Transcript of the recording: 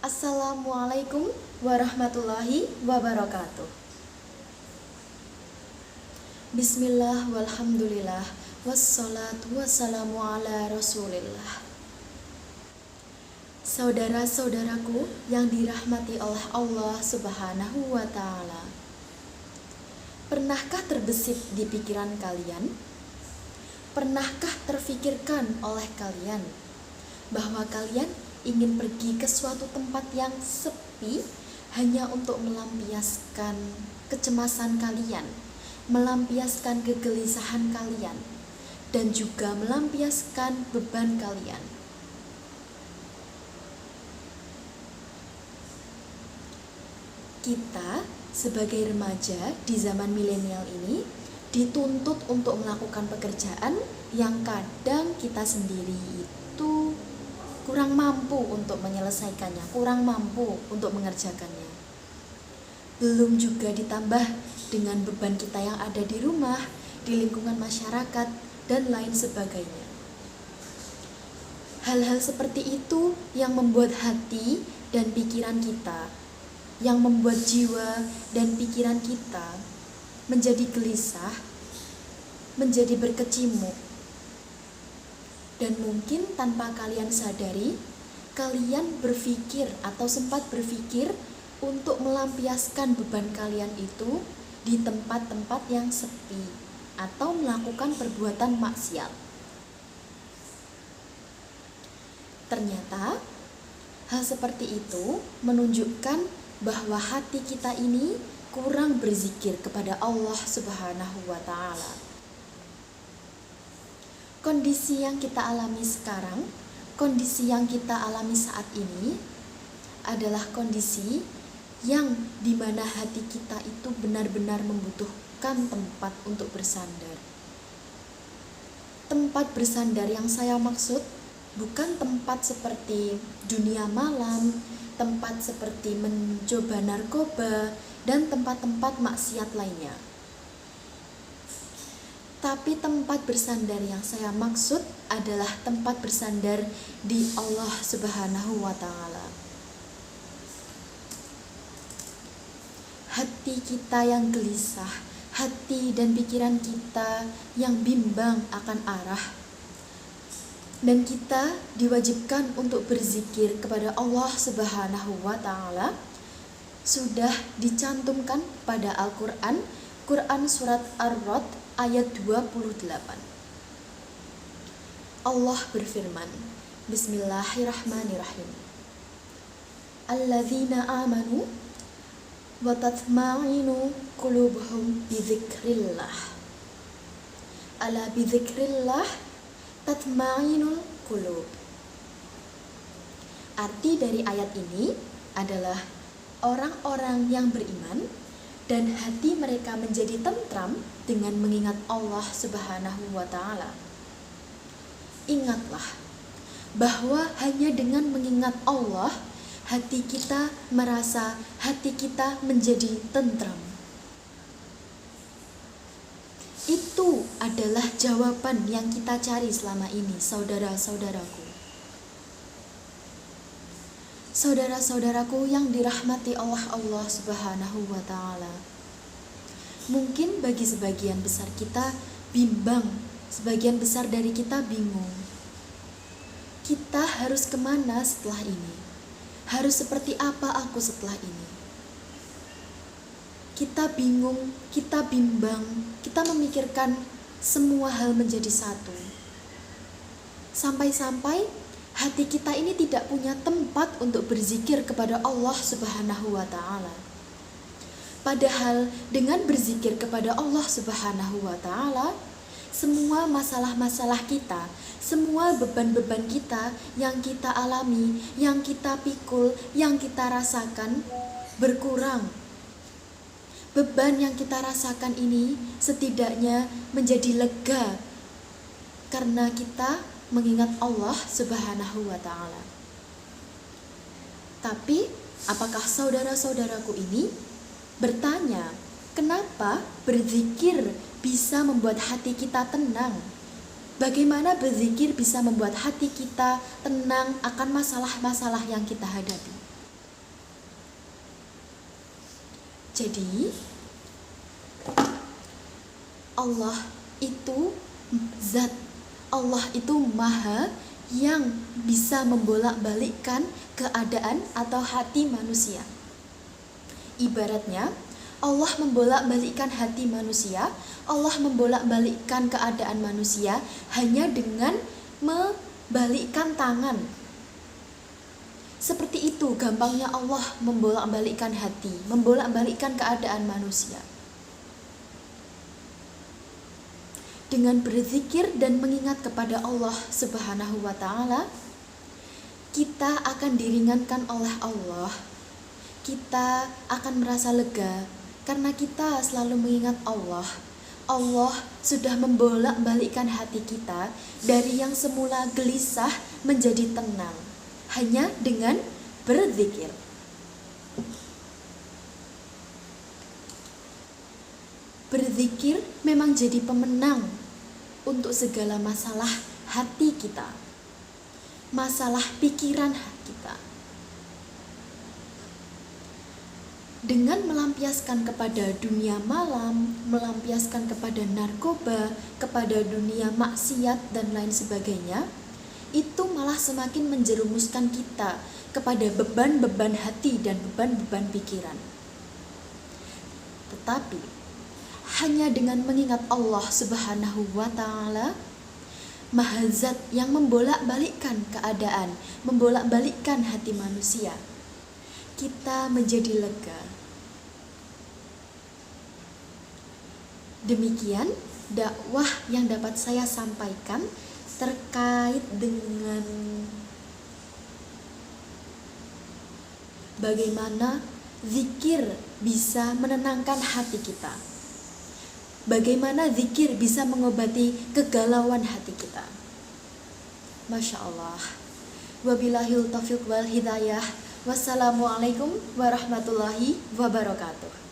Assalamualaikum warahmatullahi wabarakatuh. Bismillah walhamdulillah wassalatu wassalamu ala rasulillah. Saudara-saudaraku yang dirahmati oleh Allah Subhanahu wa ta'ala, pernahkah terbesit di pikiran kalian? Pernahkah terfikirkan oleh kalian bahwa kalian ingin pergi ke suatu tempat yang sepi hanya untuk melampiaskan kecemasan kalian, melampiaskan kegelisahan kalian, dan juga melampiaskan beban kalian? Kita sebagai remaja di zaman milenial ini dituntut untuk melakukan pekerjaan yang kadang kita sendiri itu kurang mampu untuk menyelesaikannya, kurang mampu untuk mengerjakannya. Belum juga ditambah dengan beban kita yang ada di rumah, di lingkungan masyarakat, dan lain sebagainya. Hal-hal seperti itu yang membuat hati dan pikiran kita, yang membuat jiwa dan pikiran kita menjadi gelisah, menjadi berkecimuk. Dan mungkin tanpa kalian sadari, kalian berpikir atau sempat berpikir untuk melampiaskan beban kalian itu di tempat-tempat yang sepi atau melakukan perbuatan maksiat. Ternyata hal seperti itu menunjukkan bahwa hati kita ini kurang berzikir kepada Allah Subhanahu wa ta'ala. Kondisi yang kita alami sekarang, kondisi yang kita alami saat ini adalah kondisi yang dimana hati kita itu benar-benar membutuhkan tempat untuk bersandar. Tempat bersandar yang saya maksud bukan tempat seperti dunia malam, tempat seperti mencoba narkoba, dan tempat-tempat maksiat lainnya. Tapi tempat bersandar yang saya maksud adalah tempat bersandar di Allah Subhanahu wa ta'ala. Hati kita yang gelisah, hati dan pikiran kita yang bimbang akan arah, dan kita diwajibkan untuk berzikir kepada Allah Subhanahu wa ta'ala, sudah dicantumkan pada Al-Quran, Quran Surat Ar-Ra'd ayat 28. Allah berfirman, Bismillahirrahmanirrahim. Alladzina amanu wa tatma'inu qulubuhum bidzikrillah. Ala bidzikrillah tatma'inul qulub. Arti dari ayat ini adalah orang-orang yang beriman dan hati mereka menjadi tentram dengan mengingat Allah Subhanahu wa ta'ala. Ingatlah bahwa hanya dengan mengingat Allah, hati kita merasa, hati kita menjadi tentram. Itu adalah jawaban yang kita cari selama ini, saudara-saudaraku. Saudara-saudaraku yang dirahmati oleh Allah Subhanahu wa ta'ala. Mungkin bagi sebagian besar kita bimbang, sebagian besar dari kita bingung. Kita harus kemana setelah ini? Harus seperti apa aku setelah ini? Kita bingung, kita bimbang, kita memikirkan semua hal menjadi satu. Sampai-sampai hati kita ini tidak punya tempat untuk berzikir kepada Allah Subhanahu wa ta'ala. Padahal dengan berzikir kepada Allah Subhanahu wa ta'ala, semua masalah-masalah kita, semua beban-beban kita yang kita alami, yang kita pikul, yang kita rasakan berkurang. Beban yang kita rasakan ini setidaknya menjadi lega karena kita mengingat Allah Subhanahu wa ta'ala. Tapi apakah saudara-saudaraku ini bertanya, kenapa berzikir bisa membuat hati kita tenang? Bagaimana berzikir bisa membuat hati kita tenang akan masalah-masalah yang kita hadapi? Jadi Allah itu zat, Allah itu maha yang bisa membolak-balikkan keadaan atau hati manusia. Ibaratnya Allah membolak-balikkan hati manusia, Allah membolak-balikkan keadaan manusia hanya dengan membalikkan tangan. Seperti itu gampangnya Allah membolak-balikkan hati, membolak-balikkan keadaan manusia. Dengan berzikir dan mengingat kepada Allah Subhanahu wa Ta'ala, kita akan diringankan oleh Allah. Kita akan merasa lega karena kita selalu mengingat Allah. Allah sudah membolak-balikkan hati kita dari yang semula gelisah menjadi tenang hanya dengan berzikir. Berzikir memang jadi pemenang untuk segala masalah hati kita, masalah pikiran kita. Dengan melampiaskan kepada dunia malam, melampiaskan kepada narkoba, kepada dunia maksiat dan lain sebagainya, itu malah semakin menjerumuskan kita kepada beban-beban hati dan beban-beban pikiran. Tetapi hanya dengan mengingat Allah Subhanahu wa Ta'ala, Maha Zat yang membolak-balikkan keadaan, membolak-balikkan hati manusia, kita menjadi lega. Demikian dakwah yang dapat saya sampaikan terkait dengan bagaimana zikir bisa menenangkan hati kita. Bagaimana zikir bisa mengobati kegalauan hati kita. Masya Allah. Wabillahil taufiq wal hidayah. Wassalamualaikum warahmatullahi wabarakatuh.